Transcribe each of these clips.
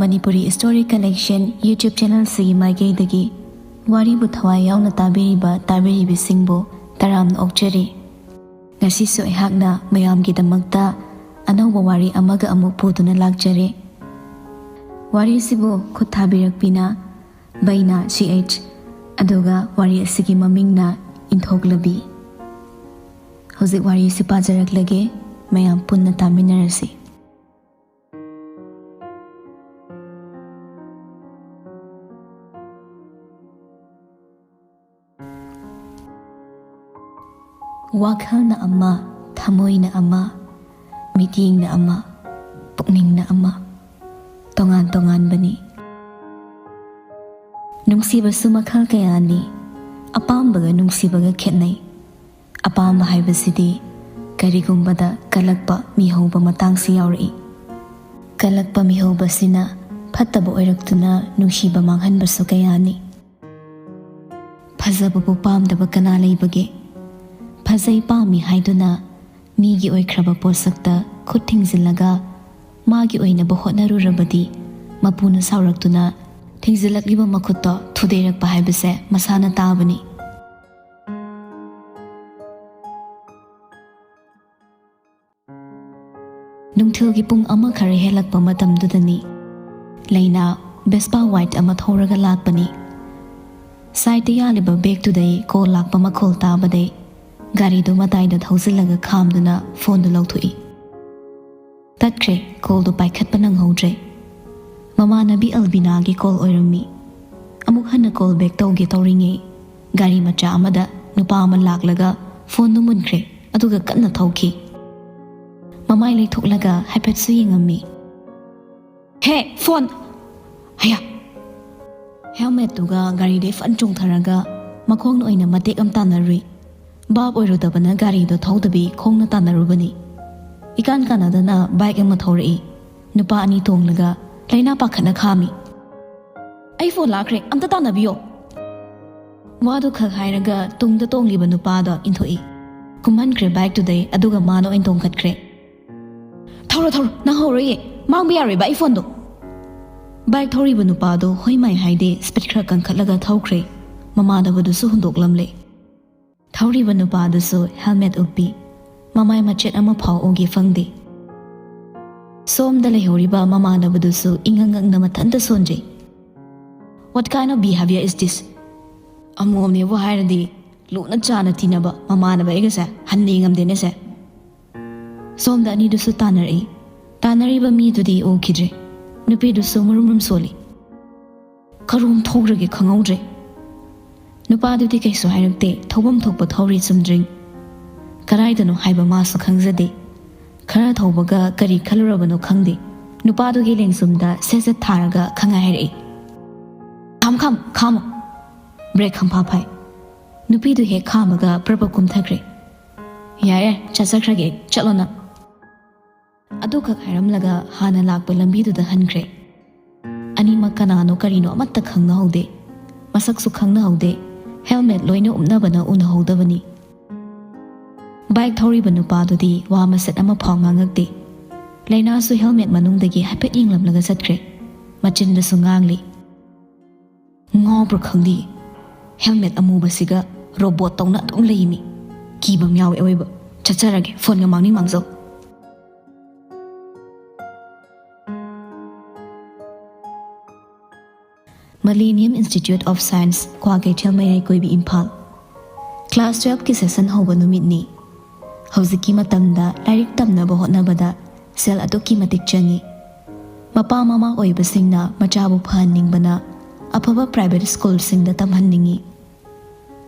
Manipuri Story Collection YouTube channel sigi maigeidagi waribu thawai yauna tabiribisingbu taramna okjari. Ngasisu aihakna mayamgidamakta anauba wari amaga amuk puduna lakjari. Wari asibu khut thabirakpina Baina CH aduga wari asigi mamingna Inthoklabi. Hozik wari asi pajaraklage mayam punna taminarasi. Wakhal na ama, thamoy na ama, miting na ama, pukning na ama, tongan-tongan bani. Nungsibasu makhal kaya ni, apambaga nungsibaga khetnay. Apamba haibasidi, karigumbada kalagpa mihawba matang siyawri. Kalagpa mihawba sina, pataba oiraktuna nungsiba manghanbaso kaya ni. Pazababu pamdaba kanalay bagi. Phazai pami haiduna migi oikraba posakta khut thingzilaga magi oinaba hotnarurabadi mapuna sauraktuna thingzilakliba makhutto thudeirakpa haibase masana tabani. Nungthilgi pung ama khare helakpa matamdudani laina Vespa white ama thoraga lakpani. Side yaliba bag today ko lakpa makhol tabadai Gari do matai da thausilaga khamduna phone do lauthui. Tatkre call do paikhat panang hodre. Mama nabi Albina gi call oirami. Amuk hanna call back tawge tawringe. Gari macha amada nupa ama laklaga phone do munkre aduga kanna thauki. Mama ilai thoklaga haipet su yengami. He phone. Haya. Helmet duga gari de fan chung tharaga makhong no oina matek am tanarui. Bab oirodabana gari do thaudabi khongna tanarubani. Ikan kanadana bike ama thori. Nupa ani tonglaga laina pakhana khami. Ai phone lakre amta tanabiyo. Wadu khak hairaga tungda tongliba nupa do inthoi. Kuman kre bike today aduga mano intong khatkre. Thoro nang horoye mangbi yare ba iPhone do. Bike thori ba nupa do hoimai haide speed khra kan khatlaga thawkre. Mama da badu su hundoklamle. Thauri banupa dusu helmet uppi mamai machet ama phau ogi fangde som da lehoriba mama na badusu ingangang na matanda sonje. What kind of behavior is this? Amom ne wo hairadi luna chana tinaba mama na ba igasa hanni ngamde ne se som da ni dusu tanari ba mi dudi o khidre nupi dusu murum soli karum thograge khangaudre Nupa dudi kaisu hairakte thobam thokpa thori sumdring. Karaidano haiba masu khangzade. Khara thobaga kari khalurabano khangde. Nupa dugi lengsumda sesa tharaga khanga hairei. Kham. Break kham papai. Nupi du he khamaga prabha kumthakre. Yare chasakrage chalona. Adu khak hairamlaga hana lakpa lambi du da hankre. Anima kanano karino amatta khangna haude. Masaksu khangna haude. Helmet loina umnabana unahodabani. Bike thori banupa dudi wa maset ama phau ngangakde. Laina su helmet manungdagi hapet yinglamlaga satkre. Machin da su ngangli. Ngobro khangdi. Helmet amuba siga robot tawna tong layimi. Kiba myawe aweba. Chacharage phone nga mangni mangzo. Millennium Institute of Science Kwagaichal Mayai Koibi Impal Class 12 ki session hoba numit ni Hoziki matamda lairik tamnaba hotnabada sel aduki matik changi Mapa mama oibasingna machabu phaningbana afaba private school singda tamhanningi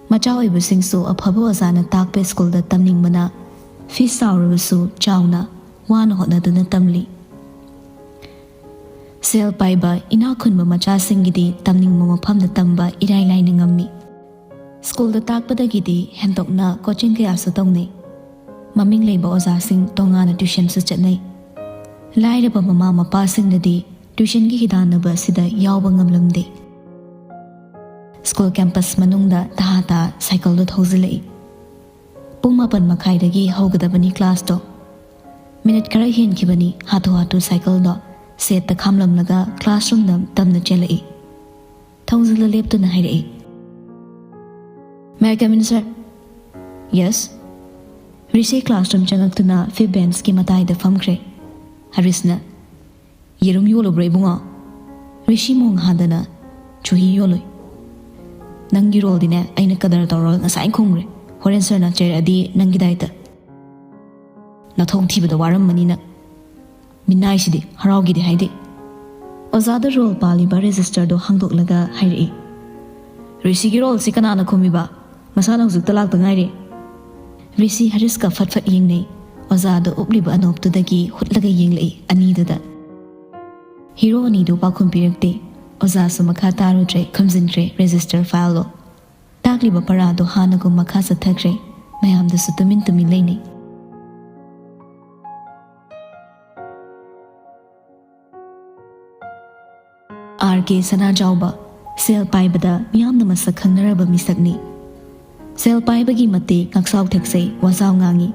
Macha oibasingsu afaba ozana takpe school da tamningbana fees saurabasu chawna wana hotnaduna tamli Sel paiba inakhunba macha singidi tamning mafam da tamba irai laina ngammi school da takpadagidi hendokna coaching kaya su tongne maming leiba oza sing tongana tuition su chatnai lairaba mama mapa singdadi tuition gi hidanaba sida yawba ngamlamde school campus manungda tahata cycle do thozilai pung mapan makhaidagi haugadabani class do minute kara hen kibani hatu cycle do ꯁꯦꯠꯇ ꯈꯥꯝꯂꯝꯂꯒ ꯀ꯭ꯂꯥꯁꯔꯨꯝꯗ ꯇꯝꯅ ꯆꯦꯜꯂꯛꯏ ꯊꯧꯖꯤꯜꯂ ꯂꯦꯞꯇꯨꯅ ꯍꯥꯏꯔꯛꯏ May I come in, sir? Yes. Rishi classroom ꯆꯪꯉꯛꯇꯨꯅ fifth ꯕꯦꯟꯁꯀꯤ ꯃꯇꯥꯏꯗ ꯐꯝꯈ꯭ꯔꯦ ꯍꯔꯤꯁꯅ ꯌꯦꯔꯨꯝ ꯌꯣꯜꯂꯨꯕ꯭ꯔꯥ ꯏꯕꯨꯡꯉꯣ ꯔꯤꯁꯤ ꯃꯣꯡ ꯍꯥꯗꯅ ꯆꯨꯍꯤ ꯌꯣꯜꯂꯨꯏ ꯅꯪꯒꯤ ꯔꯣꯜꯗꯤꯅꯦ ꯑꯩꯅ ꯀꯗꯔ ꯇꯧꯔꯒ ꯉꯁꯥꯏ ꯈꯨꯝꯈ꯭ꯔꯦ ꯍꯣꯔꯦꯟ ꯁꯔꯅ ꯆꯩꯔꯛꯑꯗꯤ ꯅꯪꯒꯤ ꯗꯥꯏꯇ ꯅꯊꯧ ꯊꯤꯕꯗ ꯋꯥꯔꯝꯃꯅꯤꯅ ꯃꯤꯅꯥꯏꯁꯤꯗꯤ ꯍꯔꯥꯎꯒꯤꯗꯤ ꯍꯥꯏꯗꯦ ꯑꯣꯖꯥꯗ ꯔꯣꯜ ꯄꯥꯜꯂꯤꯕ ꯔꯦꯖꯤꯁꯇꯔꯗꯣ ꯍꯥꯡꯗꯣꯛꯂꯒ ꯍꯥꯏꯔꯛꯏ ꯔꯤꯁꯤꯒꯤ ꯔꯣꯜꯁꯤ ꯀꯅꯥꯅ ꯈꯨꯝꯃꯤꯕ ꯃꯁꯥꯅ ꯍꯧꯖꯤꯛꯇ ꯂꯥꯛꯇ ꯉꯥꯏꯔꯤ ꯔꯤꯁꯤ ꯍꯔꯤꯁꯀ ꯐꯠ ꯐꯠ ꯌꯦꯡꯅꯩ ꯑꯣꯖꯥꯗ ꯎꯞꯂꯤꯕ ꯑꯅꯣꯞꯇꯨꯗꯒꯤ ꯍꯨꯠꯂꯒ ꯌꯦꯡꯂꯛꯏ ꯑꯅꯤꯗꯨꯗ ꯍꯤꯔꯣ ꯑꯅꯤꯗꯨ ꯄꯥꯎꯈꯨꯝ ꯄꯤꯔꯛꯇꯦ ꯑꯣꯖꯥꯁꯨ ꯃꯈꯥ ꯇꯥꯔꯨꯗ꯭ꯔꯦ ꯈꯨꯝꯖꯤꯟꯈ꯭ꯔꯦ ꯔꯦꯖꯤꯁꯇꯔ ꯐꯥꯏꯜꯗꯣ ꯇꯥꯛꯂꯤꯕ ꯄꯔꯥꯗꯣ ꯍꯥꯟꯅꯒꯨꯝ ꯃꯈꯥ ꯆꯠꯊꯈ꯭ꯔꯦ ꯃꯌꯥꯝꯗꯁꯨ ꯇꯨꯃꯤꯟ ꯇꯨꯃꯤꯟ ꯂꯩꯅꯩ R.K. ꯁꯅꯥꯖꯥꯎꯕ ꯁꯦꯜ ꯄꯥꯏꯕꯗ ꯃꯤꯌꯥꯝꯅ ꯃꯁꯛ ꯈꯪꯅꯔꯕ ꯃꯤꯁꯛꯅꯤ ꯁꯦꯜ ꯄꯥꯏꯕꯒꯤ ꯃꯇꯤꯛ ꯉꯥꯛꯁꯥꯎ ꯊꯦꯛꯁꯩ ꯋꯥꯖꯥꯎ ꯉꯥꯡꯉꯤ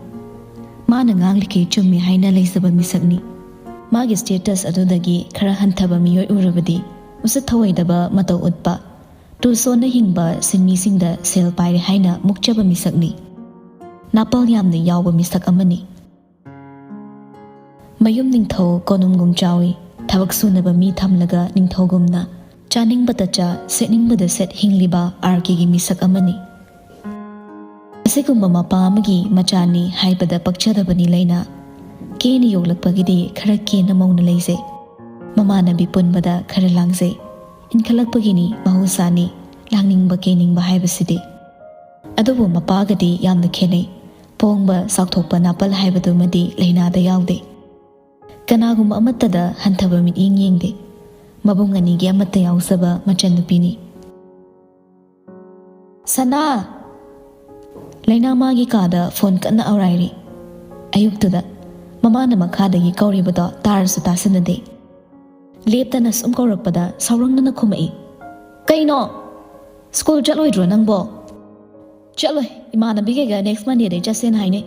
ꯃꯥꯅ ꯉꯥꯡꯂꯤꯈꯩ ꯆꯨꯝꯃꯤ ꯍꯥꯏꯅ ꯂꯩꯖꯕ ꯃꯤꯁꯛꯅꯤ ꯃꯥꯒꯤ ꯁ꯭ꯇꯦꯇꯁ ꯑꯗꯨꯗꯒꯤ ꯈꯔ ꯍꯟꯊꯕ ꯃꯤꯑꯣꯏ ꯎꯔꯕꯗꯤ ꯎꯁꯤꯠ ꯊꯑꯣꯏꯗꯕ ꯃꯇꯧ ꯎꯠꯄ ꯇꯨꯜꯁꯣꯟꯅ ꯍꯤꯡꯕ ꯁꯤꯟꯃꯤꯁꯤꯡꯗ ꯁꯦꯜ ꯄꯥꯏꯔꯦ ꯍꯥꯏꯅ ꯃꯨꯛꯆꯕ ꯃꯤꯁꯛꯅꯤ ꯅꯥꯄꯜ ꯌꯥꯝꯅ ꯌꯥꯎꯕ ꯃꯤꯁꯛ ꯑꯃꯅꯤ ꯃꯌꯨꯝ ꯅꯤꯡꯊꯧ ꯀꯣꯅꯨꯡꯒꯨꯝ ꯆꯥꯎꯏ ꯊꯕꯛ ꯁꯨꯅꯕ ꯃꯤ ꯊꯝꯂꯒ ꯅꯤꯡꯊꯧꯒꯨꯝꯅ ꯆꯥꯅꯤꯡꯕꯗ ꯆꯥ ꯁꯦꯠꯅꯤꯡꯕꯗ ꯁꯦꯠ ꯍꯤꯡꯂꯤꯕ R.K.ꯒꯤ ꯃꯤꯁꯛ ꯑꯃꯅꯤ ꯑꯁꯤꯒꯨꯝꯕ ꯃꯄꯥ ꯑꯃꯒꯤ ꯃꯆꯥꯅꯤ ꯍꯥꯏꯕꯗ ꯄꯛꯆꯗꯕꯅꯤ ꯂꯩꯅ ꯀꯦꯅ ꯌꯣꯛꯂꯛꯄꯒꯤꯗꯤ ꯈꯔ ꯀꯦꯅ ꯃꯧꯅ ꯂꯩꯖꯩ ꯃꯃꯥꯟꯅꯕꯤ ꯄꯨꯟꯕꯗ ꯈꯔ ꯂꯥꯡꯖꯩ ꯏꯟꯈꯠꯂꯛꯄꯒꯤꯅꯤ ꯃꯍꯧꯁꯥꯅꯤ ꯂꯥꯡꯅꯤꯡꯕ ꯀꯦꯅꯤꯡꯕ ꯍꯥꯏꯕꯁꯤꯗꯤ ꯑꯗꯨꯕꯨ ꯃꯄꯥꯒꯗꯤ ꯌꯥꯝꯅ ꯈꯦꯠꯅꯩ ꯄꯣꯡꯕ ꯆꯥꯎꯊꯣꯛꯄ ꯅꯥꯄꯜ ꯍꯥꯏꯕꯗꯨꯃꯗꯤ ꯂꯩꯅꯥꯗ ꯌꯥꯎꯗꯦ ꯀꯅꯥꯒꯨꯝꯕ ꯑꯃꯠꯇꯗ ꯍꯟꯊꯕ ꯃꯤꯠꯌꯦꯡ ꯌꯦꯡꯗꯦ ꯃꯕꯨꯡ ꯑꯅꯤꯒꯤ ꯑꯃꯠꯇ ꯌꯥꯎꯖꯕ ꯃꯆꯟꯅꯨꯄꯤꯅꯤ ꯁꯅꯥ ꯂꯩꯅꯥ ꯃꯥꯒꯤ ꯀꯥꯗ ꯐꯣꯟ ꯀꯟꯅ ꯑꯧꯔꯥꯏꯔꯤ ꯑꯌꯨꯛꯇꯨꯗ ꯃꯃꯥꯅ ꯃꯈꯥꯗꯒꯤ ꯀꯧꯔꯤꯕꯗꯣ ꯇꯥꯔꯁꯨ ꯇꯥꯁꯤꯟꯅꯗꯦ ꯂꯦꯞꯇꯅ ꯁꯨꯝ ꯀꯧꯔꯛꯄꯗ ꯁꯥꯎꯔꯪꯅꯅ ꯈꯨꯝꯃꯛꯏ ꯀꯩꯅꯣ ꯁ꯭ꯀꯨꯜ ꯆꯠꯂꯣꯏꯗ꯭ꯔꯣ ꯅꯪꯕꯣ ꯆꯠꯂꯣꯏ ꯏꯃꯥꯟꯅꯕꯤꯒꯩꯒ ꯅꯦꯛꯁ ꯃꯟꯗꯦꯗꯩ ꯆꯠꯁꯦꯅ ꯍꯥꯏꯅꯩ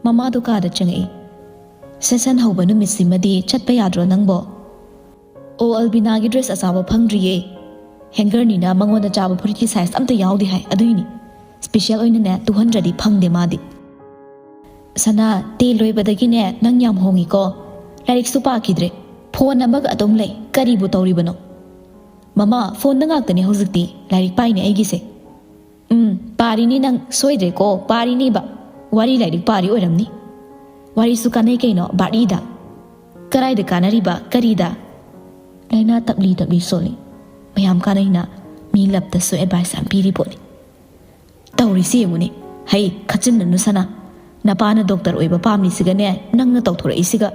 ꯃꯃꯥꯗꯨ ꯀꯥꯗ ꯆꯪꯉꯛꯏ ꯁꯦꯁꯟ ꯍꯧꯕ ꯅꯨꯃꯤꯠꯁꯤꯃꯗꯤ ꯆꯠꯄ ꯌꯥꯗ꯭ꯔꯣ ꯅꯪꯕꯣ ꯑꯣ ꯑꯜꯕꯤꯅꯥꯒꯤ ꯗ꯭ꯔꯦꯁ ꯑꯆꯥꯕ ꯐꯪꯗ꯭ꯔꯤꯌꯦ ꯍꯦꯡꯒꯔꯅꯤꯅ ꯃꯉꯣꯟꯗ ꯆꯥꯕ ꯐꯨꯔꯤꯠꯀꯤ ꯁꯥꯏꯖ ꯑꯝꯇ ꯌꯥꯎꯗꯦ ꯍꯥꯏ ꯑꯗꯨꯏꯅꯤ ꯁ꯭ꯄꯦꯁꯤꯌꯦꯜ ꯑꯣꯏꯅꯅꯦ ꯇꯨꯍꯟꯗ꯭ꯔꯗꯤ ꯐꯪꯗꯦ ꯃꯥꯗꯤ ꯁꯅꯥ ꯇꯦ ꯂꯣꯏꯕꯗꯒꯤꯅꯦ ꯅꯪ ꯌꯥꯝ ꯍꯣꯡꯉꯤꯀꯣ ꯂꯥꯏꯔꯤꯛꯁꯨ ꯄꯥꯈꯤꯗ꯭ꯔꯦ ꯐꯣꯟ ꯑꯃꯒ ꯑꯗꯨꯝ ꯂꯩ ꯀꯔꯤꯕꯨ ꯇꯧꯔꯤꯕꯅꯣ ꯃꯃꯥ ꯐꯣꯟꯗ ꯉꯥꯛꯇꯅꯤ ꯍꯧꯖꯤꯛꯇꯤ ꯂꯥꯏꯔꯤꯛ ꯄꯥꯏꯅꯦ ꯑꯩꯒꯤꯁꯦ ꯄꯥꯔꯤꯅꯤ ꯅꯪ ꯁꯣꯏꯗ꯭ꯔꯦꯀꯣ ꯄꯥꯔꯤꯅꯤꯕ ꯋꯥꯔꯤ ꯂꯥꯏꯔꯤꯛ ꯄꯥꯔꯤ ꯑꯣꯏꯔꯝꯅꯤ ꯋꯥꯔꯤꯁꯨ ꯀꯥꯟꯅꯩ ꯀꯩꯅꯣ ꯕꯥꯔꯤꯗ ꯀꯔꯥꯏꯗ ꯀꯥꯟꯅꯔꯤꯕ ꯀꯔꯤꯗ ꯂꯥꯏꯅꯥ ꯇꯞꯂꯤ ꯇꯞꯂꯤ ꯁꯣꯜꯂꯤ ꯃꯌꯥꯝ ꯀꯥꯟꯅꯩꯅ ꯃꯤ ꯂꯞꯇꯁꯨ ꯑꯦꯗꯚꯥꯏꯁ ꯌꯥꯝ ꯄꯤꯔꯤ ꯄꯣꯠꯅꯤ ꯇꯧꯔꯤꯁꯤ ꯌꯦꯡꯉꯨꯅꯦ ꯍꯩ ꯈꯠꯆꯤꯟꯅꯅꯨ ꯁꯅꯥ ꯅꯄꯥꯅ ꯗꯣꯛꯇꯔ ꯑꯣꯏꯕ ꯄꯥꯝꯂꯤꯁꯤꯒꯅꯦ ꯅꯪꯅ ꯇꯧꯊꯣꯔꯛꯏꯁꯤꯒ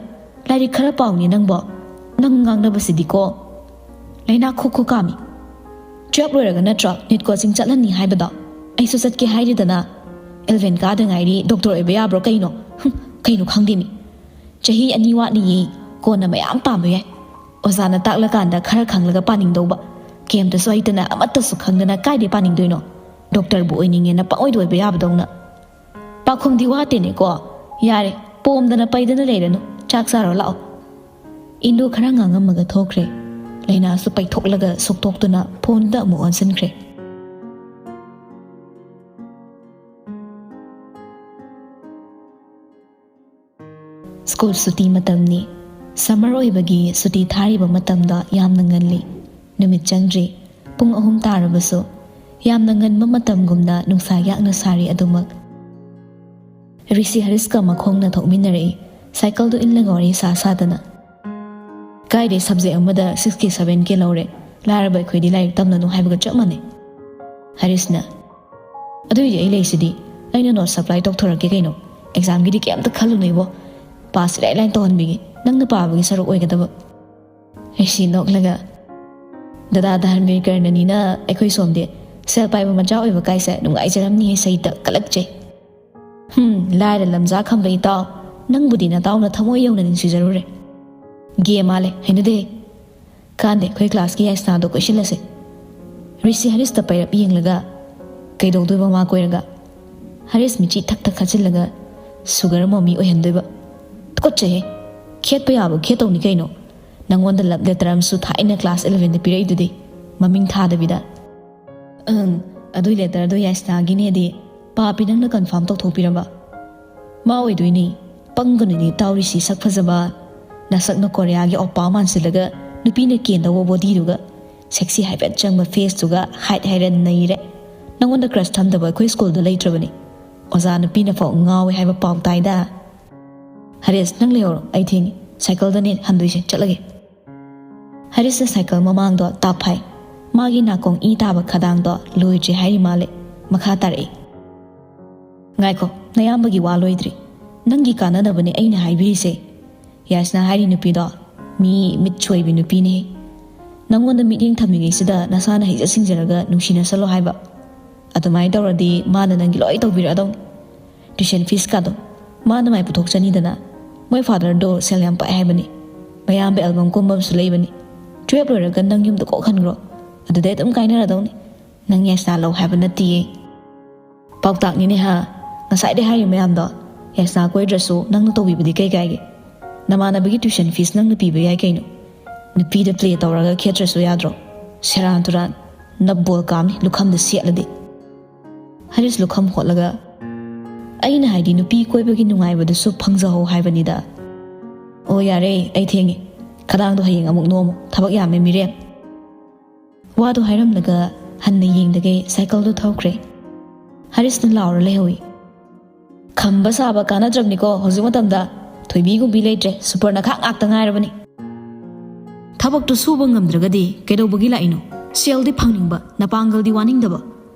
ꯂꯥꯏꯔꯤꯛ ꯈꯔ ꯄꯥꯎꯅꯤ ꯅꯪꯕꯣ ꯅꯪ ꯉꯥꯡꯅꯕꯁꯤꯗꯤꯀꯣ ꯂꯥꯏꯅꯥ ꯈꯣꯛ ꯀꯥꯃꯤ ꯇꯨꯌꯦꯜꯞ ꯂꯣꯏꯔꯒ ꯅꯠꯇ꯭ꯔꯣ ꯅꯤꯠ ꯀꯣꯆꯤꯡ ꯆꯠꯍꯟꯅꯤ ꯍꯥꯏꯕꯗꯣ ꯑꯩꯁꯨ ꯆꯠꯀꯦ ꯍꯥꯏꯔꯤꯗꯅ 11 ꯀꯥꯗ ꯉꯥꯏꯔꯤ ꯗꯣꯛꯇꯔ ꯑꯣꯏꯕ ꯌꯥꯕ꯭ꯔꯣ ꯀꯩꯅꯣ ꯀꯩꯅꯣ ꯈꯪꯗꯦꯅꯤ ꯆꯍꯤ 2 ꯋꯥꯠꯂꯤꯌꯦ ꯀꯣꯟꯅ ꯃꯌꯥꯝ ꯄꯥꯝꯕ ꯌꯥꯏ ꯑꯣꯖꯥꯅ ꯇꯥꯛꯂꯀꯥꯟꯗ ꯈꯔ ꯈꯪꯂꯒ ꯄꯥꯅꯤꯡꯗꯧꯕ ꯀꯦꯝꯇꯁꯨ ꯍꯩꯇꯅ ꯑꯃꯠꯇꯁꯨ ꯈꯪꯗꯅ ꯀꯥꯏꯗꯩ ꯄꯥꯅꯤꯡꯗꯣꯏꯅꯣ ꯗꯣꯛꯇꯔꯕꯨ ꯑꯣꯏꯅꯤꯡꯉꯦꯅ ꯄꯪꯑꯣꯏꯗ ꯑꯣꯏꯕ ꯌꯥꯕꯗꯧꯅ ꯄꯥꯈꯨꯝꯗꯤ ꯋꯥꯠꯇꯦꯅꯦꯀꯣ ꯌꯥꯔꯦ ꯄꯣꯝꯗꯅ ꯄꯩꯗꯅ ꯂꯩꯔꯅꯨ ꯆꯥꯛ ꯆꯥꯔꯣ ꯂꯥꯛꯑꯣ ꯏꯟꯗꯨ ꯈꯔ ꯉꯥꯡꯉꯝꯃꯒ ꯊꯣꯛꯈ꯭ꯔꯦ ꯂꯩꯅꯥꯁꯨ ꯄꯩꯊꯣꯛꯂꯒ ꯁꯣꯛꯇꯣꯛꯇꯨꯅ ꯐꯣꯟꯗ ꯑꯃꯨꯛ ꯑꯣꯟꯁꯤꯟꯈ꯭ꯔꯦ ꯁ꯭ꯀꯨꯜ ꯁꯨꯇꯤ ꯃꯇꯝꯅꯤ ꯁꯝꯃꯔ ꯑꯣꯏꯕꯒꯤ ꯁꯨꯇꯤ ꯊꯥꯔꯤꯕ ꯃꯇꯝꯗ ꯌꯥꯝꯅ ꯉꯜꯂꯤ ꯅꯨꯃꯤꯠ ꯆꯪꯗ꯭ꯔꯤ ꯄꯨꯡ 3 ꯇꯥꯔꯕꯁꯨ ꯌꯥꯝꯅ ꯉꯟꯕ ꯃꯇꯝꯒꯨꯝꯅ ꯅꯨꯡꯁꯥ ꯌꯥꯛꯅ ꯁꯥꯔꯤ ꯑꯗꯨꯃꯛ ꯔꯤꯁꯤ ꯍꯔꯤꯁꯀ ꯃꯈꯣꯡꯅ ꯊꯣꯛꯃꯤꯟꯅꯔꯛꯏ ꯁꯥꯏꯀꯜꯗꯨ ꯏꯜꯂꯒ ꯋꯥꯔꯤ ꯁꯥꯗꯅ ꯀꯥꯏꯗꯩ ꯁꯕꯖꯦꯛ ꯑꯃꯗ 6K 7K ꯂꯧꯔꯦ ꯂꯥꯏꯔꯕ ꯑꯩꯈꯣꯏꯗꯤ ꯂꯥꯏꯔꯤꯛ ꯇꯝꯅꯅꯨ ꯍꯥꯏꯕꯒ ꯆꯞ ꯃꯥꯟꯅꯩ ꯍꯔꯤꯁꯅ ꯑꯗꯨꯏꯗꯤ ꯑꯩ ꯂꯩꯁꯤꯗꯤ ꯑꯩꯅ ꯅꯣꯠ ꯁꯄ꯭ꯂꯥꯏ ꯇꯧꯊꯣꯔꯛꯀꯦ ꯀꯩꯅꯣ ꯑꯦꯛꯖꯥꯝꯒꯤꯗꯤ ꯀꯩꯝꯇ ꯈꯜꯂꯨꯅꯨ ꯏꯕꯣ ꯄꯥꯁ ꯏꯔꯥꯏ ꯂꯥꯏꯅ ꯇꯧꯍꯟꯕꯤꯒꯦ ꯅꯪꯅ ꯄꯥꯕꯒꯤ ꯁꯔꯨꯛ ꯑꯣꯏꯒꯗꯕ ꯔꯤꯁꯤ ꯅꯣꯛꯂꯒ ꯗꯗꯥ ꯙꯔꯃꯦꯀꯔꯅꯅꯤꯅ ꯑꯩꯈꯣꯏ ꯁꯣꯝꯗꯤ ꯁꯦꯜ ꯄꯥꯏꯕ ꯃꯆꯥ ꯑꯣꯏꯕ ꯀꯥꯏꯁꯦ ꯅꯨꯡꯉꯥꯏꯖꯔꯝꯅꯤꯍꯦ ꯁꯩꯇ ꯀꯂꯛꯆꯩ ꯂꯥꯏꯔ ꯂꯝꯖꯥ ꯈꯝꯕ ꯏꯇꯥꯎ ꯅꯪꯕꯨꯗꯤ ꯅꯇꯥꯎꯅ ꯊꯃꯣꯏ ꯌꯧꯅ ꯅꯤꯡꯁꯤꯖꯔꯨꯔꯦ ꯒꯦ ꯃꯥꯜꯂꯦ ꯍꯩꯅꯗꯦ ꯀꯥꯟꯗꯦ ꯑꯩꯈꯣꯏ ꯀ꯭ꯂꯥꯁꯀꯤ ꯌꯥꯏꯁꯅꯥꯗꯣ ꯀꯣꯏꯁꯤꯜꯂꯁꯦ ꯔꯤꯁꯤ ꯍꯔꯤꯁꯇ ꯄꯩꯔꯞ ꯌꯦꯡꯂꯒ ꯀꯩꯗꯧꯗꯣꯏꯕ ꯃꯥ ꯀꯣꯏꯔꯒ ꯍꯔꯤꯁ ꯃꯤꯆꯤ ꯊꯛ ꯊꯛ ꯈꯠꯆꯤꯜꯂꯒ ꯁꯨꯒꯔ ꯃꯣꯃꯤ ꯑꯣꯏꯍꯟꯗꯣꯏꯕ ꯇꯨꯀꯠꯆꯩꯍꯦ ꯈꯦꯠꯄ ꯌꯥꯕ ꯈꯦꯠꯇꯧꯅꯤ ꯀꯩꯅꯣ ꯅꯪꯉꯣꯟꯗ ꯂꯕ ꯂꯦꯇꯔ ꯑꯃꯁꯨ ꯊꯥꯏꯅ ꯀ꯭ꯂꯥꯁ 11ꯗ ꯄꯤꯔꯛꯏꯗꯨꯗꯤ ꯃꯃꯤꯡ ꯊꯥꯗꯕꯤꯗ ꯑꯗꯨꯏ ꯂꯦꯇꯔꯗꯣ ꯌꯥꯏꯁꯅꯥꯒꯤꯅꯦꯗꯤ ꯄꯥꯄꯤ ꯅꯪꯅ ꯀꯟꯐꯥꯔꯝ ꯇꯧꯊꯣꯛꯄꯤꯔꯕ ꯃꯥ ꯑꯣꯏꯗꯣꯏꯅꯤ ꯄꯪꯒꯅꯨꯅꯤ ꯇꯥꯎꯔꯤꯁꯤ ꯁꯛ ꯐꯖꯕ ꯅꯁꯛꯅ ꯀꯣꯔꯤꯌꯥꯒꯤ ꯑꯣꯄꯥ ꯃꯥꯟꯁꯤꯜꯂꯒ ꯅꯨꯄꯤꯅ ꯀꯦꯟꯗꯧꯕ ꯕꯣꯗꯤꯗꯨꯒ ꯁꯦꯛꯁꯤ ꯍꯥꯏꯐꯦꯠ ꯆꯪꯕ ꯐꯦꯁꯇꯨꯒ ꯍꯥꯏꯠ ꯍꯥꯏꯔ ꯅꯩꯔꯦ ꯅꯪꯉꯣꯟꯗ ꯀ꯭ꯔꯁ ꯊꯝꯗꯕ ꯑꯩꯈꯣꯏ ꯁ꯭ꯀꯨꯜꯗ ꯂꯩꯇ꯭ꯔꯕꯅꯤ ꯑꯣꯖꯥ ꯅꯨꯄꯤꯅ ꯐꯥꯎ ꯉꯥꯎꯋꯦ ꯍꯥꯏꯕ ꯄꯥꯎ ꯇꯥꯏꯗ ꯍꯔꯤꯁ ꯅꯪ ꯂꯩꯍꯧꯔꯣ ꯑꯩ ꯊꯦꯡꯉꯤ ꯁꯥꯏꯀꯜꯗꯅꯦ ꯍꯟꯗꯣꯏꯁꯦ ꯆꯠꯂꯒꯦ ꯍꯔꯤꯁꯅ ꯁꯥꯏꯀꯜ ꯃꯃꯥꯡꯗꯣ ꯇꯥꯞꯐꯥꯏ ꯃꯥꯒꯤ ꯅꯥꯀꯣꯡ ꯏ ꯇꯥꯕ ꯈꯗꯥꯡꯗꯣ ꯂꯣꯏꯗ꯭ꯔꯤ ꯍꯥꯏꯔꯤ ꯃꯥꯜꯂꯦ ꯃꯈꯥ ꯇꯥꯔꯛꯏ ꯉꯥꯏꯈꯣ ꯅꯌꯥꯝꯕꯒꯤ ꯋꯥ ꯂꯣꯏꯗ꯭ꯔꯤ ꯅꯪꯒꯤ ꯀꯥꯟꯅꯅꯕꯅꯦ ꯑꯩꯅ ꯍꯥꯏꯕꯤꯔꯤꯁꯦ ꯌꯥꯏꯁꯅꯥ ꯍꯥꯏꯔꯤ ꯅꯨꯄꯤꯗꯣ ꯃꯤ ꯃꯤꯠ ꯁꯣꯏꯕꯤ ꯅꯨꯄꯤꯅꯦ ꯅꯪꯉꯣꯟꯗ ꯃꯤꯠꯌꯦꯡ ꯊꯝꯃꯤꯉꯩꯁꯤꯗ ꯅꯁꯥꯅ ꯍꯩꯖ ꯁꯤꯡꯖꯔꯒ ꯅꯨꯡꯁꯤꯅꯁꯜꯂꯣ ꯍꯥꯏꯕ ꯑꯗꯨꯃꯥꯏꯅ ꯇꯧꯔꯗꯤ ꯃꯥꯅ ꯅꯪꯒꯤ ꯂꯣꯏ ꯇꯧꯕꯤꯔꯛꯑꯗꯧꯅꯤ ꯇ꯭ꯌꯨꯁꯟ ꯐꯤꯁꯀꯥꯗꯣ ꯃꯥꯅ ꯃꯥꯏ ꯄꯨꯊꯣꯛꯆꯅꯤꯗꯅ ꯃꯣꯏ ꯐꯥꯗꯔꯗꯣ ꯁꯦꯜ ꯌꯥꯝ ꯄꯥꯏ ꯍꯥꯏꯕꯅꯤ ꯃꯌꯥꯝꯕ ꯑꯦꯜꯕꯝ ꯀꯨꯝꯕ ꯑꯃꯁꯨ ꯂꯩꯕꯅꯤ 12 ꯂꯣꯏꯔꯒ ꯅꯪ ꯌꯨꯝꯗ ꯀꯣꯛꯍꯟꯈ꯭ꯔꯣ ꯑꯗꯨꯗꯩ ꯑꯗꯨꯝ ꯀꯥꯏꯅꯔꯗꯧꯅꯤ ꯅꯪ ꯌꯥꯏꯁꯅꯥ ꯂꯧ ꯍꯥꯏꯕ ꯅꯠꯇꯤꯌꯦ ꯄꯥꯎꯇꯥꯛꯅꯤꯅꯦ ꯍꯥ ꯉꯁꯥꯏꯗꯩ ꯍꯥꯏꯔꯤ ꯃꯌꯥꯝꯗꯣ ꯌꯥꯏꯁꯅꯥ ꯀꯣꯏꯗ꯭ꯔꯁꯨ ꯅꯪꯅ ꯇꯧꯕꯤꯕꯗꯤ ꯀꯩ ꯀꯥꯏꯒꯦ ꯅꯃꯥꯟꯅꯕꯒꯤ ꯇ꯭ꯌꯨꯁꯟ ꯐꯤꯁ ꯅꯪꯅ ꯄꯤꯕ ꯌꯥꯏ ꯀꯩꯅꯣ ꯅꯨꯄꯤꯗ ꯄ꯭ꯂꯦ ꯇꯧꯔꯒ ꯈꯦꯠꯇ꯭ꯔꯁꯨ ꯌꯥꯗ꯭ꯔꯣ ꯁꯦꯔꯥꯟ ꯇꯨꯔꯥꯟ ꯅꯞꯕꯣꯜ ꯀꯥꯝꯅꯤ ꯂꯨꯈꯝꯗ ꯁꯦꯠꯂꯗꯤ ꯍꯔꯤꯁ ꯂꯨꯈꯝ ꯍꯣꯠꯂꯒ ꯑꯩꯅ ꯍꯥꯏꯗꯤ ꯅꯨꯄꯤ ꯀꯣꯏꯕꯒꯤ ꯅꯨꯡꯉꯥꯏꯕꯗꯨꯁꯨ ꯐꯪꯖꯍꯧ ꯍꯥꯏꯕꯅꯤꯗ ꯑꯣ ꯌꯥꯔꯦ ꯑꯩ ꯊꯦꯡꯉꯤ ꯈꯗꯥꯡꯗꯣ ꯍꯌꯦꯡ ꯑꯃꯨꯛ ꯅꯣꯝꯃꯨ ꯊꯕꯛ ꯌꯥꯝꯃꯦ ꯃꯤꯔꯦꯝ ꯋꯥꯗꯣ ꯍꯥꯏꯔꯝꯂꯒ ꯍꯟꯅ ꯌꯦꯡꯗꯒꯩ ꯁꯥꯏꯀꯜꯗꯣ ꯊꯧꯈ꯭ꯔꯦ ꯍꯔꯤꯁꯅ ꯂꯥꯎꯔ ꯂꯩꯍꯧꯏ ꯈꯝꯕ ꯁꯥꯕ ꯀꯥꯟꯅꯗ꯭ꯔꯕꯅꯤꯀꯣ ꯍꯧꯖꯤꯛ ꯃꯇꯝꯗ ꯊꯣꯏꯕꯤꯒꯨꯝꯕꯤ ꯂꯩꯇ꯭ꯔꯦ ꯁꯨꯄꯔ ꯅꯈꯥꯛ ꯉꯥꯛꯇ ꯉꯥꯏꯔꯕꯅꯤ ꯊꯕꯛꯇꯨ ꯁꯨꯕ ꯉꯝꯗ꯭ꯔꯒꯗꯤ ꯀꯩꯗꯧꯕꯒꯤ ꯂꯥꯛꯏꯅꯣ ꯁꯦꯜꯗꯤ ꯐꯪꯅꯤꯡꯕ ꯅꯄꯥꯡꯒꯜꯗꯤ ꯋꯥꯅꯤꯡꯗꯕ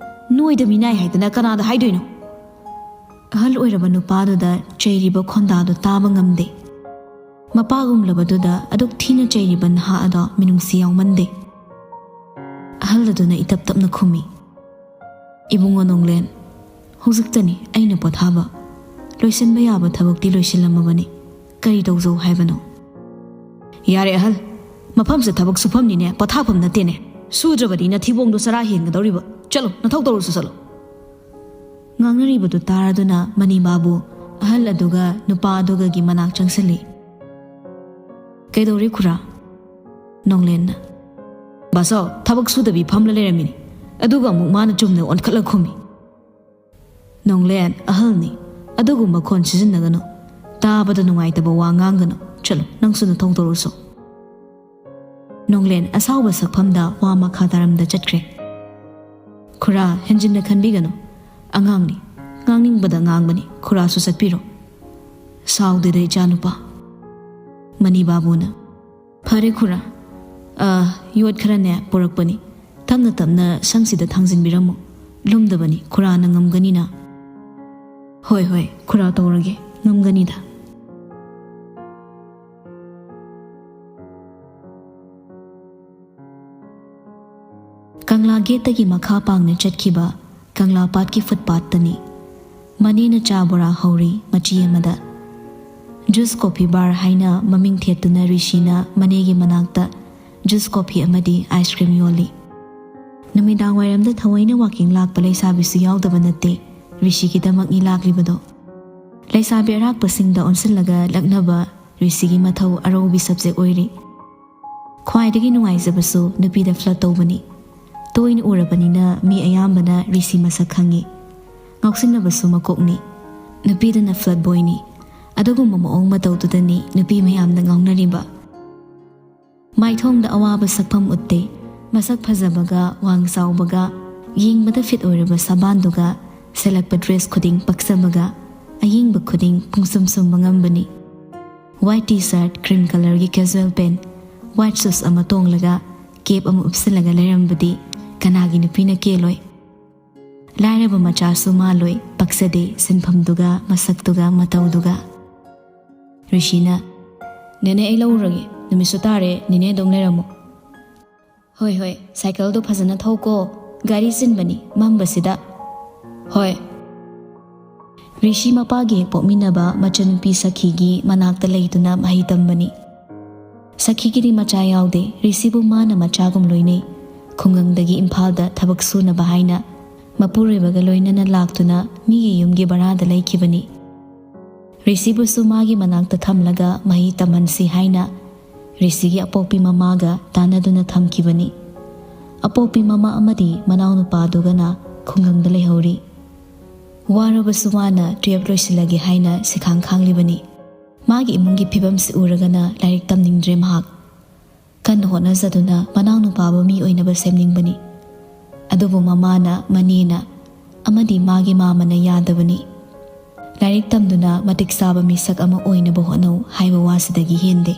ꯅꯣꯏꯗ ꯃꯤꯅꯥꯏ ꯍꯥꯏꯗꯅ ꯀꯅꯥꯗ ꯍꯥꯏꯗꯣꯏꯅꯣ ꯑꯍꯜ ꯑꯣꯏꯔꯕ ꯅꯨꯄꯥꯗꯨꯗ ꯆꯩꯔꯤꯕ ꯈꯣꯟꯗꯥꯗꯣ ꯇꯥꯕ ꯉꯝꯗꯦ ꯃꯄꯥꯒꯨꯝꯂꯕꯗꯨꯗ ꯑꯗꯨꯛ ꯊꯤꯅ ꯆꯩꯔꯤꯕ ꯅꯍꯥ ꯑꯗꯣ ꯃꯤꯅꯨꯡꯁꯤ ꯌꯥꯎꯃꯟꯗꯦ ꯑꯍꯜ ꯑꯗꯨꯅ ꯏꯇꯞ ꯇꯞꯅ ꯈꯨꯝꯃꯤ ꯏꯕꯨꯡꯉꯣ ꯅꯣꯡꯂꯦꯟ ꯍꯧꯖꯤꯛꯇꯅꯤ ꯑꯩꯅ ꯄꯣꯊꯥꯕ ꯂꯣꯏꯁꯤꯟꯕ ꯌꯥꯕ ꯊꯕꯛꯇꯤ ꯂꯣꯏꯁꯤꯜꯂꯝꯃꯕꯅꯤ ꯀꯔꯤ ꯇꯧꯖꯧ ꯍꯥꯏꯕꯅꯣ ꯌꯥꯔꯦ ꯑꯍꯜ ꯃꯐꯝꯁꯦ ꯊꯕꯛ ꯁꯨꯐꯝꯅꯤꯅꯦ ꯄꯣꯊꯥꯐꯝ ꯅꯠꯇꯦꯅꯦ ꯁꯨꯗ꯭ꯔꯕꯗꯤ ꯅꯊꯤꯕꯣꯡꯗꯣ ꯆꯔꯥ ꯍꯦꯟꯒꯗꯧꯔꯤꯕ ꯆꯠꯂꯣ ꯅꯊꯧ ꯇꯧꯔꯁꯨ ꯆꯠꯂꯣ ꯉꯥꯡꯅꯔꯤꯕꯗꯨ ꯇꯥꯔꯗꯨꯅ ꯃꯅꯤꯕꯥꯕꯨ ꯑꯍꯜ ꯑꯗꯨꯒ ꯅꯨꯄꯥ ꯑꯗꯨꯒꯒꯤ ꯃꯅꯥꯛ ꯆꯪꯁꯤꯜꯂꯤ ꯀꯩꯗꯧꯔꯤ ꯈꯨꯔꯥ ꯅꯣꯡꯂꯦꯟꯅ ꯕꯥꯁꯥꯎ ꯊꯕꯛ ꯁꯨꯗꯕꯤ ꯐꯝꯂ ꯂꯩꯔꯝꯃꯤꯅꯤ ꯑꯗꯨꯒ ꯑꯃꯨꯛ ꯃꯥꯅ ꯆꯨꯝꯅ ꯑꯣꯟꯈꯠꯂ ꯈꯨꯝꯃꯤ ꯅꯣꯡꯂꯦꯟ ꯑꯍꯜꯅꯤ ꯑꯗꯨꯒꯨꯝꯕ ꯈꯣꯟ ꯁꯤꯖꯤꯟꯅꯒꯅꯨ ꯇꯥꯕꯗ ꯅꯨꯡꯉꯥꯏꯇꯕ ꯋꯥ ꯉꯥꯡꯒꯅꯨ ꯆꯠꯂꯣ ꯅꯪꯁꯨ ꯅꯊꯧ ꯇꯧꯔꯨꯁꯣ ꯅꯣꯡꯂꯦꯟ ꯑꯁꯥꯎꯕ ꯁꯛꯐꯝꯗ ꯋꯥ ꯃꯈꯥ ꯇꯥꯔꯝꯗ ꯆꯠꯈ꯭ꯔꯦ ꯈꯨꯔꯥ ꯍꯦꯟꯖꯤꯟꯅ ꯈꯟꯕꯤꯒꯅꯨ ꯑꯉꯥꯡꯅꯤ ꯉꯥꯡꯅꯤꯡꯕꯗ ꯉꯥꯡꯕꯅꯤ ꯈꯨꯔꯥꯁꯨ ꯆꯠꯄꯤꯔꯣ ꯁꯥꯎꯗꯦꯗ ꯏꯆꯥꯅꯨꯄꯥ ꯃꯅꯤꯕꯥꯕꯨꯅ ꯐꯔꯦ ꯈꯨꯔꯥ ꯌꯣꯠ ꯈꯔꯅꯦ ꯄꯨꯔꯛꯄꯅꯤ ꯇꯞꯅ ꯇꯞꯅ ꯁꯪꯁꯤꯗ ꯊꯥꯡꯖꯤꯟꯕꯤꯔꯝꯃꯨ ꯂꯨꯝꯗꯕꯅꯤ ꯈꯨꯔꯥꯅ ꯉꯝꯒꯅꯤꯅ ꯍꯣꯏ ꯍꯣꯏ ꯈꯨꯔꯥ ꯇꯧꯔꯒꯦ ꯉꯝꯒꯅꯤꯗ ꯀꯪꯂꯥ ꯒꯦꯠꯇꯒꯤ ꯃꯈꯥ ꯄꯥꯡꯅ ꯆꯠꯈꯤꯕ ꯀꯪꯂꯥ ꯄꯥꯠꯀꯤ ꯐꯨꯠꯄꯥꯠꯇꯅꯤ ꯃꯅꯦꯅ ꯆꯥ ꯕꯣꯔꯥ ꯍꯧꯔꯤ ꯃꯆꯤ ꯑꯃꯗ ꯖꯨꯁ ꯀꯣꯐꯤ ꯕꯥꯔ ꯍꯥꯏꯅ ꯃꯃꯤꯡ ꯊꯦꯠꯇꯨꯅ ꯔꯤꯁꯤꯅ ꯃꯅꯦꯒꯤ ꯃꯅꯥꯛꯇ ꯖꯨꯁ ꯀꯣꯐꯤ ꯑꯃꯗꯤ ꯑꯥꯏꯁ ꯀ꯭ꯔꯤꯝ ꯌꯣꯜꯂꯤ ꯅꯨꯃꯤꯗꯥꯡ ꯋꯥꯏꯔꯝꯗ ꯊꯑꯣꯏꯅ ꯋꯥꯀꯤꯡ ꯂꯥꯛꯄ ꯂꯩꯁꯥꯕꯤꯁꯨ ꯌꯥꯎꯗꯕ ꯅꯠꯇꯦ ꯔꯤꯁꯤꯒꯤꯗꯃꯛꯅꯤ ꯂꯥꯛꯂꯤꯕꯗꯣ ꯂꯩꯁꯥꯕꯤ ꯑꯔꯥꯛꯄꯁꯤꯡꯗ ꯑꯣꯟꯁꯤꯜꯂꯒ ꯂꯛꯅꯕ ꯔꯤꯁꯤꯒꯤ ꯃꯊꯧ ꯑꯔꯧꯕꯤ ꯁꯕꯖꯦꯛ ꯑꯣꯏꯔꯤ ꯈ꯭ꯋꯥꯏꯗꯒꯤ ꯅꯨꯡꯉꯥꯏꯖꯕꯁꯨ ꯅꯨꯄꯤꯗ ꯐ꯭ꯂꯠ ꯇꯧꯕꯅꯤ ꯇꯣꯏꯅ ꯎꯔꯕꯅꯤꯅ ꯃꯤ ꯑꯌꯥꯝꯕꯅ ꯔꯤꯁꯤ ꯃꯁꯛ ꯈꯪꯉꯤ ꯉꯥꯎꯁꯤꯟꯅꯕꯁꯨ ꯃꯀꯣꯛꯅꯤ ꯅꯨꯄꯤꯗꯅ ꯐ꯭ꯂꯠ ꯕꯣꯏꯅꯤ ꯑꯗꯨꯒꯨꯝꯕ ꯃꯑꯣꯡ ꯃꯇꯧꯗꯨꯗꯅꯤ ꯅꯨꯄꯤ ꯃꯌꯥꯝꯅ ꯉꯥꯎꯅꯔꯤꯕ ꯃꯥꯏꯊꯣꯡꯗ ꯑꯋꯥꯕ ꯁꯛꯐꯝ ꯎꯠꯇꯦ ꯃꯁꯛ ꯐꯖꯕꯒ ꯋꯥꯡ ꯆꯥꯎꯕꯒ ꯌꯦꯡꯕꯗ ꯐꯤꯠ ꯑꯣꯏꯔꯕ ꯁꯕꯥꯟꯗꯨꯒ ꯁꯦꯠꯂꯛꯄ ꯗ꯭ꯔꯦꯁ ꯈꯨꯗꯤꯡ ꯄꯛꯆꯕꯒ ꯑꯌꯦꯡꯕ ꯈꯨꯗꯤꯡ ꯄꯨꯡꯁꯨꯝ ꯁꯨꯝꯕ ꯉꯝꯕꯅꯤ ꯋꯥꯏꯠ ꯇꯤ ꯁꯥꯔꯠ ꯀ꯭ꯔꯤꯝ ꯀꯂꯔꯒꯤ ꯀꯦꯖꯨꯋꯦꯜ ꯄꯦꯟ ꯋꯥꯏꯠ ꯁꯨꯁ ꯑꯃ ꯇꯣꯡꯂꯒ ꯀꯦꯞ ꯑꯃ ꯎꯞꯁꯤꯜꯂꯒ ꯂꯩꯔꯝꯕꯗꯤ ꯀꯅꯥꯒꯤ ꯅꯨꯄꯤꯅ ꯀꯦꯜꯂꯣꯏ ꯂꯥꯏꯔꯕ ꯃꯆꯥꯁꯨ ꯃꯥꯜꯂꯣꯏ ꯄꯛꯆꯗꯦ ꯁꯤꯟꯐꯝꯗꯨꯒ ꯃꯁꯛꯇꯨꯒ ꯃꯇꯧꯗꯨꯒ ꯔꯤꯁꯤꯅ ꯅꯦꯅꯦ ꯑꯩ ꯂꯧꯔꯨꯔꯒꯦ ꯅꯨꯃꯤꯠꯁꯨ ꯇꯥꯔꯦ ꯅꯦꯅꯦ ꯑꯗꯨꯝ ꯂꯩꯔꯝꯃꯣ ꯍꯣꯏ ꯍꯣꯏ ꯁꯥꯏꯀꯜꯗꯣ ꯐꯖꯅ ꯊꯧꯀꯣ ꯒꯥꯔꯤ ꯆꯤꯟꯕꯅꯤ ꯃꯝꯕꯁꯤꯗ ꯍꯣꯏ ꯔꯤꯁꯤ ꯃꯄꯥꯒꯤ ꯍꯦꯛ ꯄꯣꯛꯃꯤꯟꯅꯕ ꯃꯆꯟꯅꯨꯄꯤ ꯁꯈꯤꯒꯤ ꯃꯅꯥꯛꯇ ꯂꯩꯗꯨꯅ ꯃꯍꯩ ꯇꯝꯕꯅꯤ ꯁꯈꯤꯒꯤꯗꯤ ꯃꯆꯥ ꯌꯥꯎꯗꯦ ꯔꯤꯁꯤꯕꯨ ꯃꯥꯅ ꯃꯆꯥꯒꯨꯝ ꯂꯣꯏꯅꯩ ꯈꯨꯡꯒꯪꯗꯒꯤ ꯏꯝꯐꯥꯜꯗ ꯊꯕꯛ ꯁꯨꯅꯕ ꯍꯥꯏꯅ ꯃꯄꯨꯔꯣꯏꯕꯒ ꯂꯣꯏꯅꯅ ꯂꯥꯛꯇꯨꯅ ꯃꯤꯒꯤ ꯌꯨꯝꯒꯤ ꯕꯔꯥꯗ ꯂꯩꯈꯤꯕꯅꯤ ꯔꯤꯁꯤꯕꯨꯁꯨ ꯃꯥꯒꯤ ꯃꯅꯥꯛꯇ ꯊꯝꯂꯒ ꯃꯍꯩ ꯇꯝꯍꯟꯁꯤ ꯍꯥꯏꯅ ꯔꯤꯁꯤꯒꯤ ꯑꯄꯣꯛꯄꯤ ꯃꯃꯥꯒ ꯇꯥꯟꯅꯗꯨꯅ ꯊꯝꯈꯤꯕꯅꯤ꯫ ꯑꯄꯣꯛꯄꯤ ꯃꯃꯥ ꯑꯃꯗꯤ ꯃꯅꯥꯎ ꯅꯨꯄꯥꯗꯨꯒꯅ ꯈꯨꯡꯒꯪꯗ ꯂꯩꯍꯧꯔꯤ꯫ ꯋꯥꯔꯕꯁꯨ ꯋꯥꯅ 12 ꯂꯣꯏꯁꯤꯜꯂꯒꯦ ꯍꯥꯏꯅ ꯁꯤꯈꯥꯡ ꯈꯥꯡꯂꯤꯕꯅꯤ꯫ ꯃꯥꯒꯤ ꯏꯃꯨꯡꯒꯤ ꯐꯤꯕꯝꯁꯤ ꯎꯔꯒꯅ ꯂꯥꯏꯔꯤꯛ ꯇꯝꯅꯤꯡꯗ꯭ꯔꯦ ꯃꯍꯥꯛ꯫ ꯀꯟꯅ ꯍꯣꯠꯅꯖꯗꯨꯅ ꯃꯅꯥꯎ ꯅꯨꯄꯥꯕꯨ ꯃꯤ ꯑꯣꯏꯅꯕ ꯁꯦꯝꯅꯤꯡꯕꯅꯤ꯫ ꯑꯗꯨꯕꯨ ꯃꯃꯥꯅ, ꯃꯅꯦꯅ ꯑꯃꯗꯤ ꯃꯥꯒꯤ ꯃꯥꯃꯅ ꯌꯥꯗꯕꯅꯤ꯫ ꯂꯥꯏꯔꯤꯛ ꯇꯝꯗꯨꯅ ꯃꯇꯤꯛ ꯆꯥꯕ ꯃꯤꯁꯛ ꯑꯃ ꯑꯣꯏꯅꯕ ꯍꯣꯠꯅꯧ ꯍꯥꯏꯕ ꯋꯥꯁꯤꯗꯒꯤ ꯍꯦꯟꯗꯦ꯫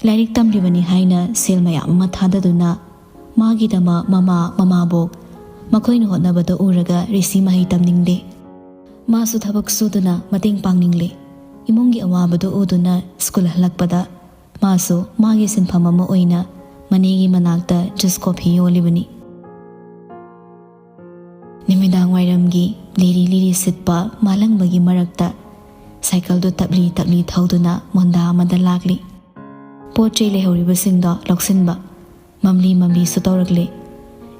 ꯂꯥꯏꯔꯤꯛ ꯇꯝꯂꯤꯕꯅꯤ ꯍꯥꯏꯅ ꯁꯦꯜ ꯃꯌꯥꯝ ꯑꯃ ꯊꯥꯗꯗꯨꯅ ꯃꯥꯒꯤꯗꯃꯛ ꯃꯃꯥꯕꯣꯛ ꯃꯈꯣꯏꯅ ꯍꯣꯠꯅꯕꯗ ꯎꯔꯒ ꯔꯤꯁꯤ ꯃꯍꯩ ꯇꯝꯅꯤꯡꯗꯦ꯫ ꯃꯥꯁꯨ ꯊꯕꯛ ꯁꯨꯗꯨꯅ ꯃꯇꯦꯡ ꯄꯥꯡꯅꯤꯡꯂꯦ꯫ ꯏꯃꯨꯡꯒꯤ ꯑꯋꯥꯕꯗꯨ ꯎꯗꯨꯅ ꯁ꯭ꯀꯨꯜ ꯍꯜꯂꯛꯄꯗ ꯃꯥꯁꯨ ꯃꯥꯒꯤ ꯁꯤꯟꯐꯝ ꯑꯃ ꯑꯣꯏꯅ ꯃꯅꯦꯒꯤ ꯃꯅꯥꯛꯇ ꯖꯨꯁ ꯀꯣꯐꯤ ꯌꯣꯜꯂꯤꯕꯅꯤ꯫ ꯅꯨꯃꯤꯗꯥꯡ ꯋꯥꯏꯔꯝꯒꯤ ꯂꯤꯔꯤ ꯂꯤꯔꯤ ꯁꯤꯠꯄ ꯃꯥꯂꯪꯕꯒꯤ ꯃꯔꯛꯇ ꯁꯥꯏꯀꯜꯗꯨ ꯇꯞꯂꯤ ꯇꯞꯂꯤ ꯊꯧꯗꯨꯅ ꯃꯣꯟꯗꯥ ꯑꯃꯗ ꯂꯥꯛꯂꯤ꯫ ꯄꯣꯠ ꯆꯩ ꯂꯩꯍꯧꯔꯤꯕꯁꯤꯡꯗꯣ ꯂꯧꯁꯤꯟꯕ ꯃꯝꯂꯤ ꯃꯝꯂꯤꯁꯨ ꯇꯧꯔꯛꯂꯦ꯫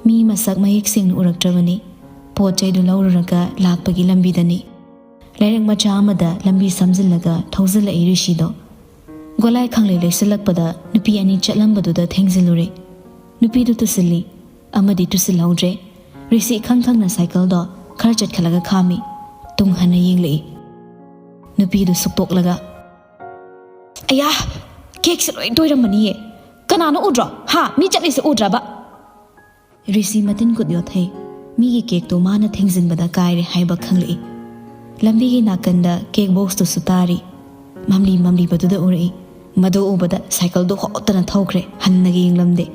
ꯃꯤ ꯃꯁꯛ ꯃꯌꯦꯛ ꯁꯦꯡꯅ ꯎꯔꯛꯇ꯭ꯔꯕꯅꯤ꯫ ꯄꯣꯠ ꯆꯩꯗꯨ ꯂꯧꯔꯨꯔꯒ ꯂꯥꯛꯄꯒꯤ ꯂꯝꯕꯤꯗꯅꯤ꯫ ꯂꯩꯔꯛ ꯃꯆꯥ ꯑꯃꯗ ꯂꯝꯕꯤ ꯁꯝꯖꯤꯜꯂꯒ ꯊꯧꯖꯤꯜꯂꯛꯏ ꯔꯤꯁꯤꯗꯣ꯫ ꯒꯣꯂꯥꯏ ꯈꯪꯂꯩ ꯂꯩꯁꯤꯜꯂꯛꯄꯗ ꯅꯨꯄꯤ ꯑꯅꯤ ꯆꯠꯂꯝꯕꯗꯨꯗ ꯊꯦꯡꯖꯤꯜꯂꯨꯔꯦ꯫ ꯅꯨꯄꯤꯗꯨ ꯇꯨꯁꯤꯜꯂꯤ, ꯑꯃꯗꯤ ꯇꯨꯁꯤꯜꯍꯧꯗ꯭ꯔꯦ꯫ ꯔꯤꯁꯤ ꯏꯈꯪ ꯈꯪꯅ ꯁꯥꯏꯀꯜꯗꯣ ꯈꯔ ꯆꯠꯈꯠꯂꯒ ꯈꯥꯝꯃꯤ꯫ ꯇꯨꯡ ꯍꯟꯅ ꯌꯦꯡꯂꯛꯏ꯫ ꯅꯨꯄꯤꯗꯨ ꯁꯨꯛꯇꯣꯛꯂꯒ, "ꯑꯌꯥ, ꯀꯦꯛꯁꯦ ꯂꯣꯏ ꯇꯣꯏꯔꯝꯃꯅꯤꯌꯦ! ꯀꯅꯥꯅꯣ ꯎꯗ꯭ꯔꯣ? ꯍꯥ, ꯃꯤ ꯆꯠꯂꯤꯁꯦ ꯎꯗ꯭ꯔꯕ?" ꯔꯤꯁꯤ ꯃꯇꯤꯟ ꯀꯨꯠ ꯌꯣꯠꯊꯩ꯫ ꯃꯤꯒꯤ ꯀꯦꯛꯇꯣ ꯃꯥꯅ ꯊꯦꯡꯖꯤꯟꯕꯗ ꯀꯥꯏꯔꯦ ꯍꯥꯏꯕ ꯈꯪꯂꯛꯏ꯫ ꯂꯝꯕꯤꯒꯤ ꯅꯥꯀꯟꯗ ꯀꯦꯛ ꯕꯣꯛꯁꯇꯨꯁꯨ ꯇꯥꯔꯤ꯫ ꯃꯝꯂꯤ ꯃꯝꯂꯤꯕꯗꯨꯗ ꯎꯔꯛꯏ꯫ ꯃꯗꯨ ꯎꯕꯗ ꯁꯥꯏꯀꯜꯗꯣ ꯍꯣꯠꯇꯅ ꯊꯧꯈ꯭ꯔꯦ, ꯍꯟꯅꯒ ꯌꯦꯡꯂꯝꯗꯦ꯫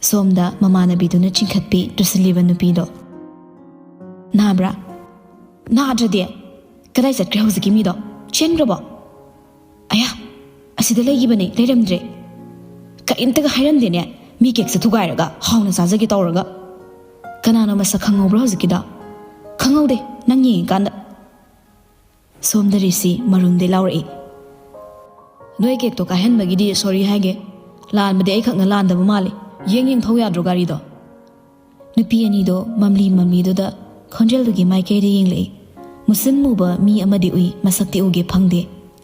ꯁꯣꯝꯗ ꯃꯃꯥꯟꯅꯕꯤꯗꯨꯅ ꯆꯤꯡꯈꯠꯄꯤ ꯇꯨꯁꯤꯜꯂꯤꯕ ꯅꯨꯄꯤꯗꯣ꯫ "ꯅꯥꯕ꯭ꯔꯥ? ꯅꯥꯗ꯭ꯔꯗꯤ ꯀꯗꯥꯏ ꯆꯠꯈ꯭ꯔꯦ ꯍꯧꯖꯤꯛꯀꯤ ꯃꯤꯗꯣ? ꯆꯦꯟꯈ꯭ꯔꯕꯣ? ꯑꯌꯥ, ꯑꯁꯤꯗ ꯂꯩꯈꯤꯕꯅꯦ, ꯂꯩꯔꯝꯗ꯭ꯔꯦ! ꯀꯔꯤꯝꯇꯒ ꯍꯥꯏꯔꯝꯗꯦꯅꯦ, ꯃꯤ ꯀꯦꯛꯁꯦ ꯊꯨꯒꯥꯏꯔꯒ ꯍꯥꯎꯅ ꯆꯥꯖꯒꯦ ꯇꯧꯔꯒ! ꯀꯅꯥꯅꯣ ꯃꯁꯛ ꯈꯪꯍꯧꯕ꯭ꯔꯥ ꯍꯧꯖꯤꯛꯀꯤꯗꯣ?" "ꯈꯪꯍꯧꯗꯦ, ꯅꯪ ꯌꯦꯡꯉꯤꯀꯥꯟꯗ." ꯁꯣꯝꯗ ꯔꯤꯁꯤ ꯃꯔꯨꯝꯗꯩ ꯂꯥꯎꯔꯛꯏ꯫ "ꯅꯣꯏ ꯀꯦꯛꯇꯣ ꯀꯥꯏꯍꯟꯕꯒꯤꯗꯤ ꯁꯣꯔꯤ ꯍꯥꯏꯒꯦ꯫ ꯂꯥꯟꯕꯗꯤ ꯑꯩꯈꯛꯅ ꯂꯥꯟꯗꯕ ꯃꯥꯜꯂꯤ꯫ ꯌꯦꯡ ꯊꯧ ꯌꯥꯗ꯭ꯔꯣ ꯒꯥꯔꯤꯗꯣ?" ꯅꯨꯄꯤ ꯑꯅꯤꯗꯣ ꯃꯝꯂꯤ ꯃꯝꯂꯤꯗꯨꯗ ꯈꯣꯟꯖꯦꯜꯗꯨꯒꯤ ꯃꯥꯏꯀꯩꯗ ꯌꯦꯡꯂꯛꯏ꯫ "ꯃꯨꯁꯤꯟ ꯃꯨꯕ ꯃꯤ ꯑꯃꯗꯤ ꯎꯏ, ꯃꯁꯛꯇꯤ ꯎꯒꯦ ꯐꯪꯗꯦ"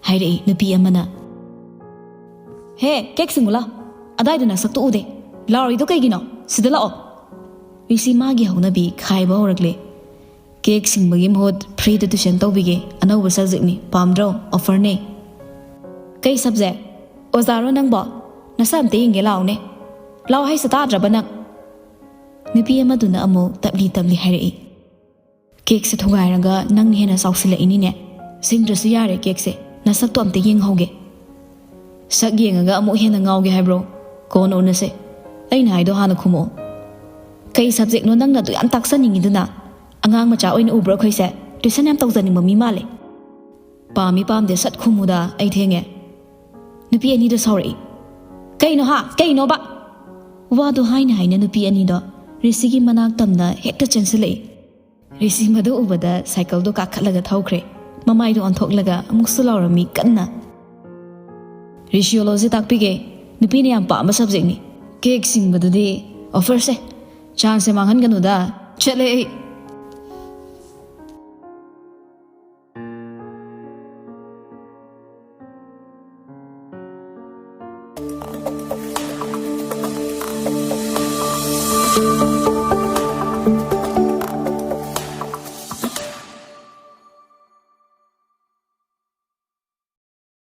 ꯍꯥꯏꯔꯛꯏ ꯅꯨꯄꯤ ꯑꯃꯅ꯫ "ꯍꯦ, ꯀꯦꯛ ꯁꯤꯡꯉꯨ ꯂꯥꯎ! ꯑꯗꯥꯏꯗ ꯅꯁꯛꯇꯨ ꯎꯗꯦ꯫ ꯂꯥꯎꯔꯤꯗꯣ ꯀꯩꯒꯤꯅꯣ? ꯁꯤꯗ ꯂꯥꯛꯑꯣ!" ꯔꯤꯁꯤ ꯃꯥꯒꯤ ꯍꯧꯅꯕꯤ ꯈꯥꯏꯕ ꯍꯧꯔꯛꯂꯦ꯫ "ꯀꯦꯛ ꯁꯤꯡꯕꯒꯤ ꯃꯍꯨꯠ ꯐ꯭ꯔꯤꯗ ꯇꯨꯏꯁꯟ ꯇꯧꯕꯤꯒꯦ, ꯑꯅꯧꯕ ꯁꯕꯖꯦꯛꯅꯤ, ꯄꯥꯝꯗ꯭ꯔꯣ? ꯑꯣꯐꯔꯅꯦ." "ꯀꯩ ꯁꯕꯖꯦꯛ? ꯑꯣꯖꯥꯔꯣ ꯅꯪꯕꯣ? ꯅꯁꯥ ꯑꯝꯇ ꯌꯦꯡꯒꯦ ꯂꯥꯛꯎꯅꯦ! ꯂꯥꯛꯑꯣ ꯍꯥꯏꯁꯦ ꯇꯥꯗ꯭ꯔꯕ ꯅꯪ?" ꯅꯨꯄꯤ ꯑꯃꯗꯨꯅ ꯑꯃꯨꯛ ꯇꯞꯂꯤ ꯇꯞꯂꯤ ꯍꯥꯏꯔꯛꯏ꯫ "ꯀꯦꯛꯁꯦ ꯊꯨꯒꯥꯏꯔꯒ ꯅꯪꯅ ꯍꯦꯟꯅ ꯆꯥꯎꯁꯤꯜꯂꯛꯏꯅꯤꯅꯦ꯫ ꯁꯤꯡꯗ꯭ꯔꯁꯨ ꯌꯥꯔꯦ ꯀꯦꯛꯁꯦ, ꯅꯁꯛꯇꯣ ꯑꯝꯇ ꯌꯦꯡꯍꯧꯒꯦ." "ꯁꯛ ꯌꯦꯡꯉꯒ ꯑꯃꯨꯛ ꯍꯦꯟꯅ ꯉꯥꯎꯒꯦ ꯍꯥꯏꯕ꯭ꯔꯣ? ꯀꯣꯟꯅ ꯎꯅꯁꯦ꯫ ꯑꯩꯅ ꯍꯥꯏꯗꯣ ꯍꯥꯟꯅ ꯈꯨꯝꯃꯛꯑꯣ." "ꯀꯩ ꯁꯕꯖꯦꯛꯅꯣ ꯅꯪꯅ ꯑꯗꯨ ꯌꯥꯝ ꯇꯥꯛꯆꯅꯤꯡꯉꯤꯗꯨꯅ? ꯑꯉꯥꯡ ꯃꯆꯥ ꯑꯣꯏꯅ ꯎꯕ꯭ꯔꯣ ꯑꯩꯈꯣꯏꯁꯦ? ꯇꯨꯏꯁꯟ ꯌꯥꯝ ꯇꯧꯖꯅꯤꯡꯕ ꯃꯤ ꯃꯥꯜꯂꯦ." "ꯄꯥꯝꯃꯤ ꯄꯥꯝꯗꯦ ꯁꯠ ꯈꯨꯝꯃꯨꯗ, ꯑꯩ ꯊꯦꯡꯉꯦ." ꯅꯨꯄꯤ ꯑꯅꯤꯗꯣ ꯁꯥꯎꯔꯛꯏ꯫ "ꯀꯩꯅꯣ ꯍꯥ? ꯀꯩꯅꯣꯕ?" ꯋꯥꯗꯣ ꯍꯥꯏꯅ ꯍꯥꯏꯅ ꯅꯨꯄꯤ ꯑꯅꯤꯗꯣ ꯔꯤꯁꯤꯒꯤ ꯃꯅꯥꯛ ꯇꯝꯅ ꯍꯦꯛꯇ ꯆꯦꯟꯁꯤꯜꯂꯛꯏ꯫ ꯔꯤꯁꯤ ꯃꯗꯨ ꯎꯕꯗ ꯁꯥꯏꯀꯜꯗꯣ ꯀꯥꯈꯠꯂꯒ ꯊꯧꯈ꯭ꯔꯦ꯫ ꯃꯃꯥꯏꯗꯣ ꯑꯣꯟꯊꯣꯛꯂꯒ ꯑꯃꯨꯛꯁꯨ ꯂꯥꯎꯔꯝꯃꯤ ꯀꯟꯅ꯫ "ꯔꯤꯁꯤꯌꯣꯂꯣꯖꯤ ꯇꯥꯛꯄꯤꯒꯦ, ꯅꯨꯄꯤꯅ ꯌꯥꯝ ꯄꯥꯝꯕ ꯁꯕꯖꯦꯛꯅꯤ꯫ ꯀꯦꯛ ꯁꯤꯡꯕꯗꯨꯗꯤ ꯑꯣꯐꯔꯁꯦ, ꯆꯥꯟꯁꯁꯦ ꯃꯥꯡꯍꯟꯒꯅꯨꯗ, ꯆꯠꯂꯦ ꯑꯩ."